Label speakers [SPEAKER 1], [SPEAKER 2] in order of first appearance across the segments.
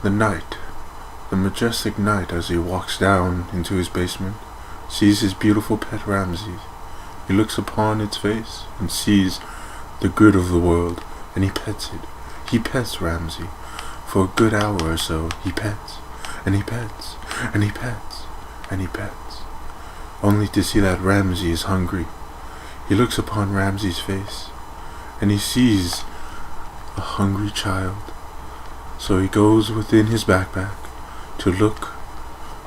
[SPEAKER 1] The night, the majestic night, as he walks down into his basement, sees his beautiful pet Ramzy. He looks upon its face and sees the good of the world, and he pets it. He pets Ramzy. For a good hour or so, he pets, and he pets, and he pets, and he pets, only to see that Ramzy is hungry. He looks upon Ramzy's face, and he sees a hungry child. So he goes within his backpack to look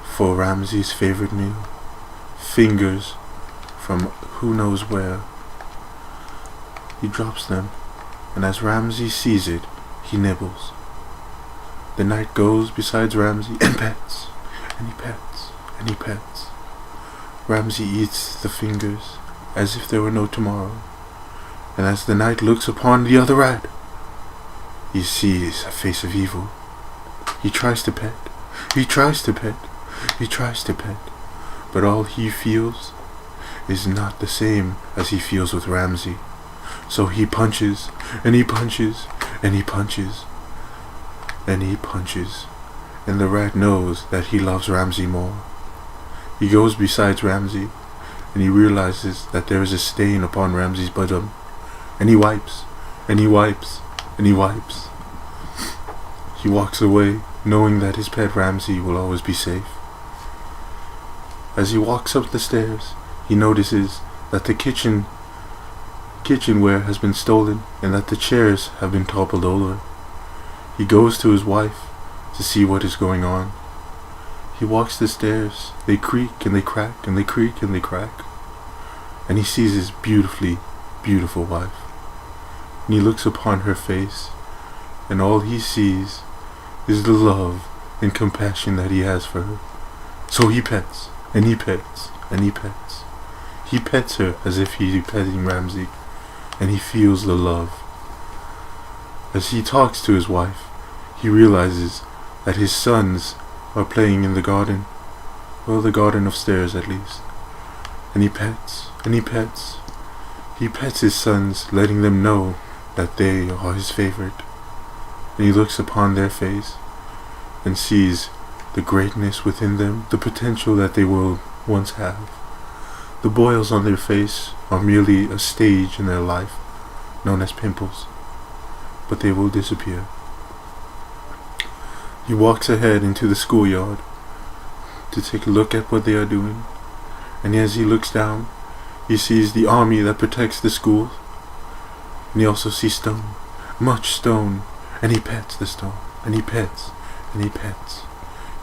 [SPEAKER 1] for Ramzy's favorite meal, fingers from who knows where. He drops them, and as Ramzy sees it, he nibbles. The night goes besides Ramzy and pets, and he pets, and he pets. Ramzy eats the fingers as if there were no tomorrow, and as the night looks upon the other rat, he sees a face of evil. He tries to pet, he tries to pet, he tries to pet, but all he feels is not the same as he feels with Ramzy. So he punches, and he punches, and he punches, and he punches, and the rat knows that he loves Ramzy more. He goes beside Ramzy, and he realizes that there is a stain upon Ramzy's bottom, and he wipes, and he wipes, and he wipes. He walks away, knowing that his pet Ramzy will always be safe. As he walks up the stairs, he notices that the kitchenware has been stolen, and that the chairs have been toppled over. He goes to his wife to see what is going on. He walks the stairs. They creak and they crack, and they creak and they crack, and he sees his beautifully beautiful wife. And he looks upon her face, and all he sees is the love and compassion that he has for her. So he pets, and he pets, and he pets. He pets her as if he were petting Ramzy, and he feels the love. As he talks to his wife, he realizes that his sons are playing in the garden, well, the garden upstairs at least. And he pets, and he pets. He pets his sons, letting them know that they are his favorite. And he looks upon their face and sees the greatness within them, the potential that they will once have. The boils on their face are merely a stage in their life, known as pimples, but they will disappear. He walks ahead into the schoolyard to take a look at what they are doing, and as he looks down, he sees the army that protects the schools, and he also sees stone, much stone, and he pets the stone, and he pets, and he pets.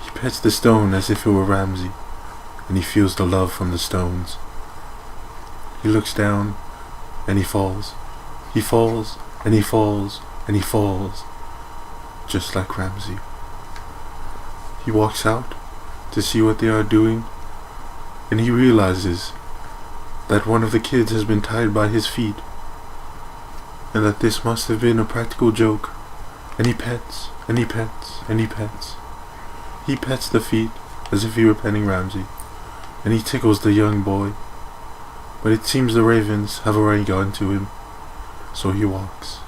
[SPEAKER 1] He pets the stone as if it were Ramzy, and he feels the love from the stones. He looks down, and he falls. He falls, and he falls, and he falls, just like Ramzy. He walks out to see what they are doing, and he realizes that one of the kids has been tied by his feet, and that this must have been a practical joke. And he pets, and he pets, and he pets. He pets the feet as if he were petting Ramzy, and he tickles the young boy. But it seems the ravens have already gone to him, so he walks.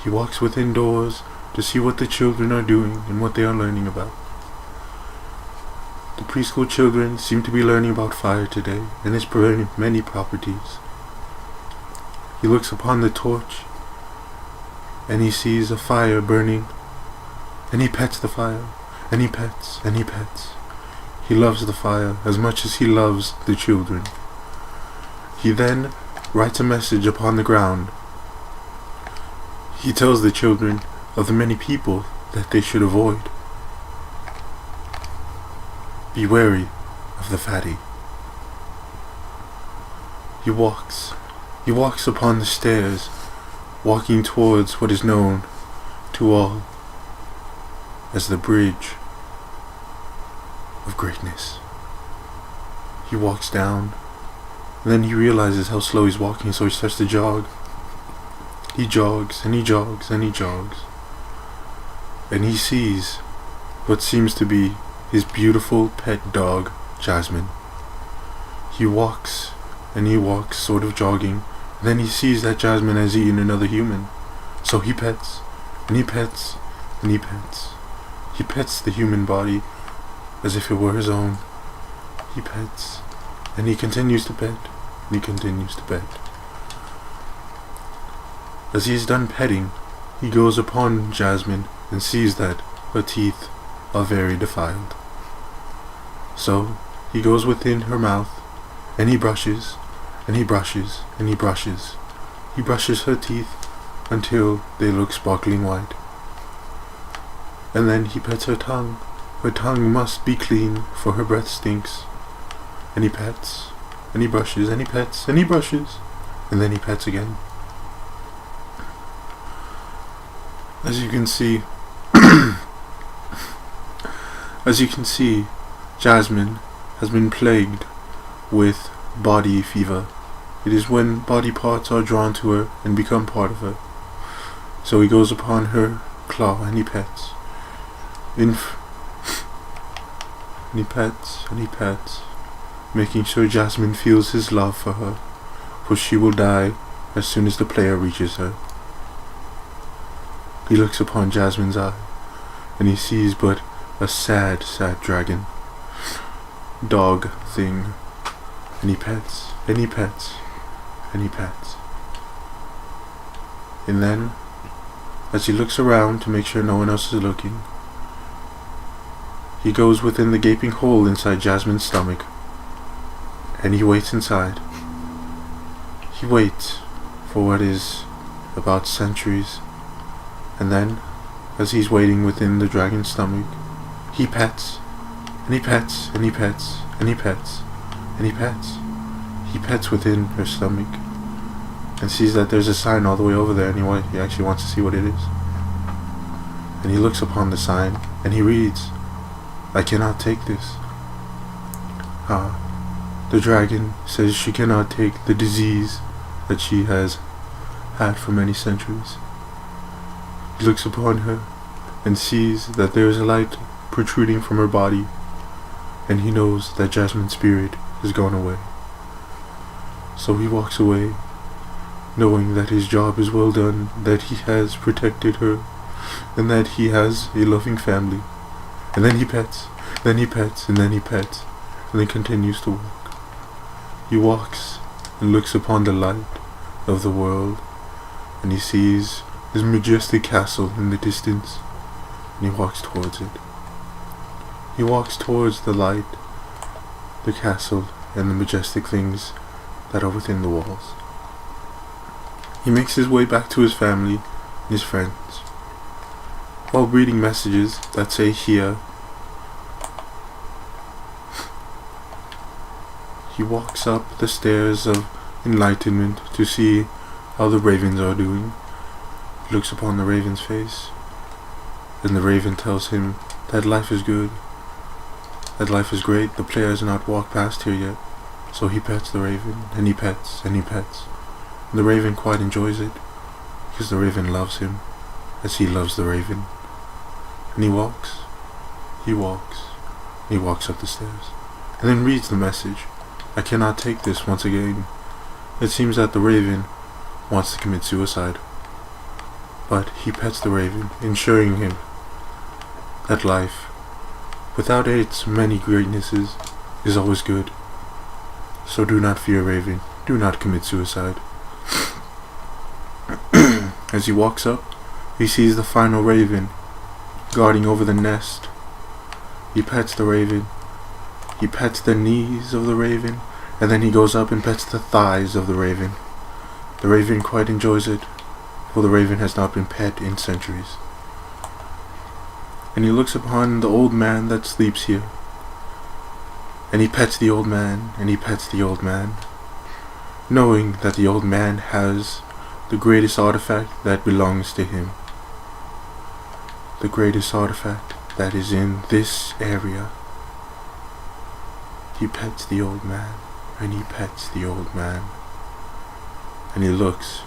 [SPEAKER 1] He walks within doors to see what the children are doing and what they are learning about. The preschool children seem to be learning about fire today and its many properties. He looks upon the torch, and he sees a fire burning, and he pets the fire, and he pets, and he pets. He loves the fire as much as he loves the children. He then writes a message upon the ground. He tells the children of the many people that they should avoid. Be wary of the fatty. He walks upon the stairs, walking towards what is known to all as the bridge of greatness. He walks down, and then he realizes how slow he's walking, so he starts to jog. He jogs, and he jogs, and he jogs, and he sees what seems to be his beautiful pet dog, Jasmine. He walks, and he walks, sort of jogging, and then he sees that Jasmine has eaten another human. So he pets, and he pets, and he pets, He pets the human body as if it were his own. He pets, and he continues to pet, and he continues to pet. As he is done petting, he goes upon Jasmine and sees that her teeth are very defiled. So he goes within her mouth, and he brushes, and he brushes, and he brushes. He brushes her teeth until they look sparkling white. And then he pets her tongue. Her tongue must be clean, for her breath stinks. And he pets, and he brushes, and he pets, and he brushes, and then he pets again. As you can see, Jasmine has been plagued with body fever. It is when body parts are drawn to her and become part of her. So he goes upon her claw and he pets. And he pets and he pets, making sure Jasmine feels his love for her, for she will die as soon as the player reaches her. He looks upon Jasmine's eye, and he sees but a sad, sad dragon, dog thing, and he pets, and he pets, and he pets. And then, as he looks around to make sure no one else is looking, he goes within the gaping hole inside Jasmine's stomach, and he waits inside. He waits for what is about centuries, and then, as he's waiting within the dragon's stomach, he pets, and he pets, and he pets, and he pets, and he pets. He pets within her stomach, and sees that there's a sign all the way over there, and he actually wants to see what it is. And he looks upon the sign, and he reads, "I cannot take this." The dragon says she cannot take the disease that she has had for many centuries. He looks upon her and sees that there is a light protruding from her body, and he knows that Jasmine's spirit has gone away. So he walks away, knowing that his job is well done, that he has protected her, and that he has a loving family. And then he pets, then he pets, and then he pets, and then continues to walk. He walks and looks upon the light of the world, and he sees his majestic castle in the distance, and he walks towards it. He walks towards the light, the castle, and the majestic things that are within the walls. He makes his way back to his family and his friends, while reading messages that say here. He walks up the stairs of enlightenment to see how the ravens are doing. He looks upon the raven's face, and the raven tells him that life is good, that life is great. The player has not walked past here yet. So he pets the raven, and he pets, and he pets. And the raven quite enjoys it, because the raven loves him, as he loves the raven. And he walks, and he walks up the stairs, and then reads the message. "I cannot take this," once again. It seems that the raven wants to commit suicide, but he pets the raven, ensuring him that life, without its many greatnesses, is always good. So do not fear, raven. Do not commit suicide. As he walks up, he sees the final raven guarding over the nest. He pets the raven. He pets the knees of the raven, and then he goes up and pets the thighs of the raven. The raven quite enjoys it, for the raven has not been pet in centuries. And he looks upon the old man that sleeps here, and he pets the old man, and he pets the old man, knowing that the old man has the greatest artifact that belongs to him. The greatest artifact that is in this area. He pets the old man, and he pets the old man. And he looks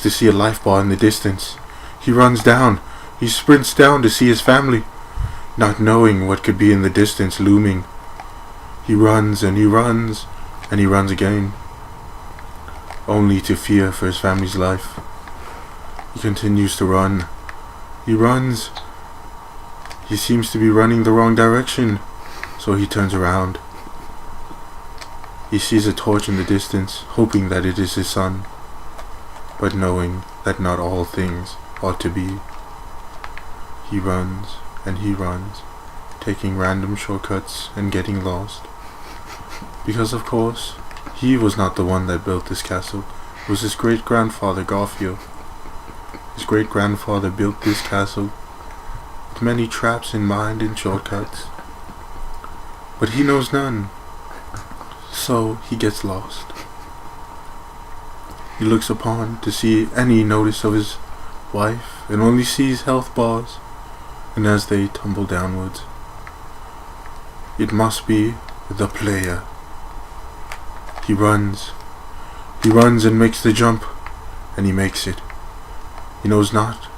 [SPEAKER 1] to see a life bar in the distance. He runs down, he sprints down to see his family, not knowing what could be in the distance looming. He runs and he runs and he runs again, only to fear for his family's life. He continues to run. He runs he seems to be running the wrong direction, so he turns around. He sees a torch in the distance, hoping that it is his son, but knowing that not all things ought to be. He runs and he runs, taking random shortcuts and getting lost. Because of course, he was not the one that built this castle. It was his great-grandfather Garfield. His great-grandfather built this castle with many traps in mind and shortcuts. But he knows none, so he gets lost. He looks upon to see any notice of his wife and only sees health bars, and as they tumble downwards, it must be the player. He runs and makes the jump, and he makes it. He knows not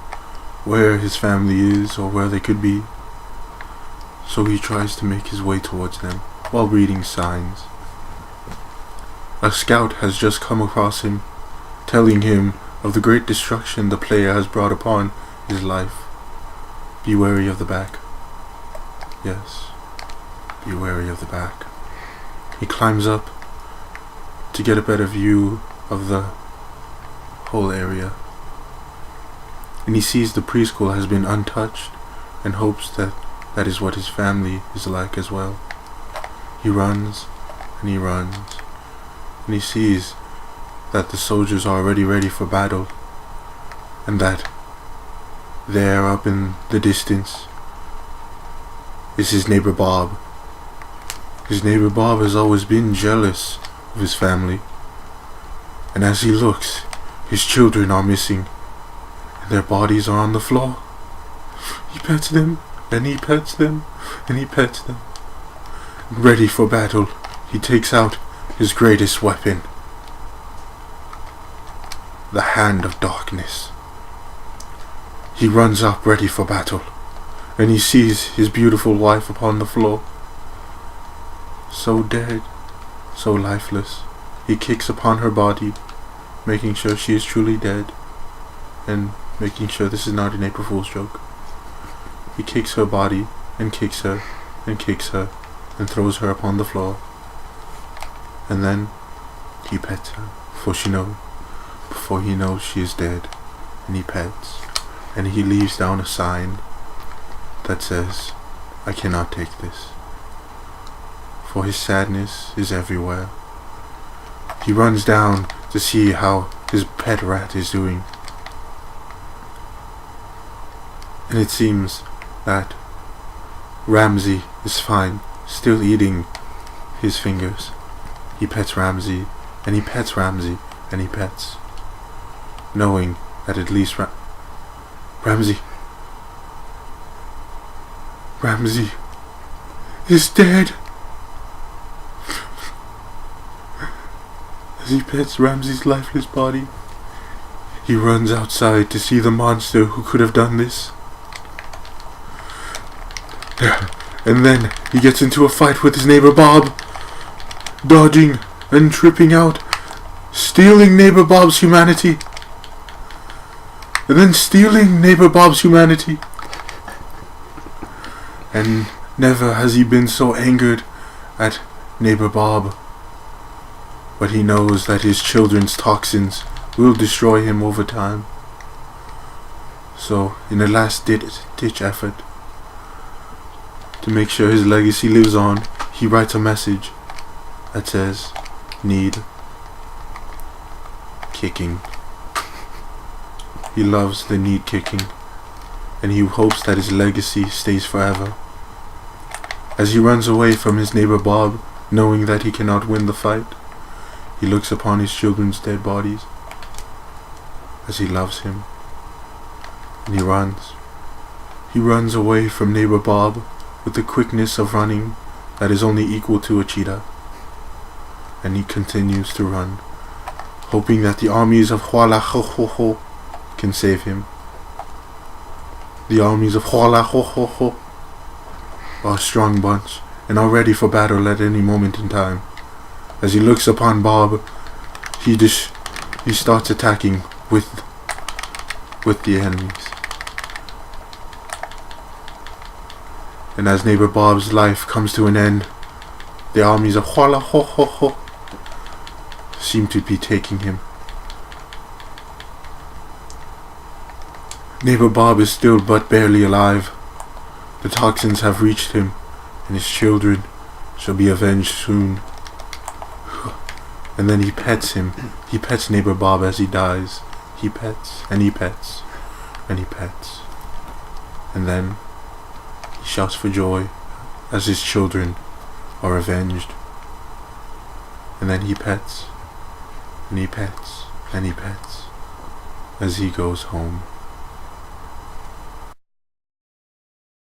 [SPEAKER 1] where his family is or where they could be, so he tries to make his way towards them while reading signs. A scout has just come across him, telling him of the great destruction the player has brought upon his life. Be wary of the back. Yes, be wary of the back. He climbs up to get a better view of the whole area, and he sees the preschool has been untouched and hopes that that is what his family is like as well. He runs and he runs, and he sees that the soldiers are already ready for battle, and that there up in the distance is his neighbor Bob. His neighbor Bob has always been jealous of his family, and as he looks, his children are missing, and their bodies are on the floor. He pets them, and he pets them, and he pets them. Ready for battle, he takes out his greatest weapon, the Hand of Darkness. He runs up ready for battle, and he sees his beautiful wife upon the floor, so dead, so lifeless. He kicks upon her body, making sure she is truly dead, and making sure this is not an April Fool's joke. He kicks her body, and kicks her, and kicks her, and throws her upon the floor. And then he pets her, before he knows she is dead, and he pets, and he leaves down a sign that says, "I cannot take this," for his sadness is everywhere. He runs down to see how his pet rat is doing, and it seems that Ramzy is fine, still eating his fingers. He pets Ramzy, and he pets Ramzy, and he pets, knowing that at least Ramzy is dead. As he pets Ramzy's lifeless body, he runs outside to see the monster who could have done this. And then he gets into a fight with his neighbor Bob, dodging and tripping out, stealing neighbor Bob's humanity, and then stealing neighbor Bob's humanity. And never has he been so angered at neighbor Bob, but he knows that his children's toxins will destroy him over time. So, in a last ditch effort to make sure his legacy lives on, he writes a message that says, "Need kicking." He loves the need kicking, and he hopes that his legacy stays forever. As he runs away from his neighbor Bob, knowing that he cannot win the fight, he looks upon his children's dead bodies as he loves him, and he runs. He runs away from neighbor Bob with the quickness of running that is only equal to a cheetah, and he continues to run, hoping that the armies of Huala can save him. The armies of Huala are a strong bunch and are ready for battle at any moment in time. As he looks upon Bob, he starts attacking with the enemies. And as neighbor Bob's life comes to an end, the armies of Huala Ho Ho Ho seem to be taking him. Neighbor Bob is still but barely alive. The toxins have reached him, and his children shall be avenged soon. And then he pets him. He pets neighbor Bob as he dies. He pets, and he pets, and he pets. And then he shouts for joy as his children are avenged. And then he pets, and he pets, and he pets as he goes home.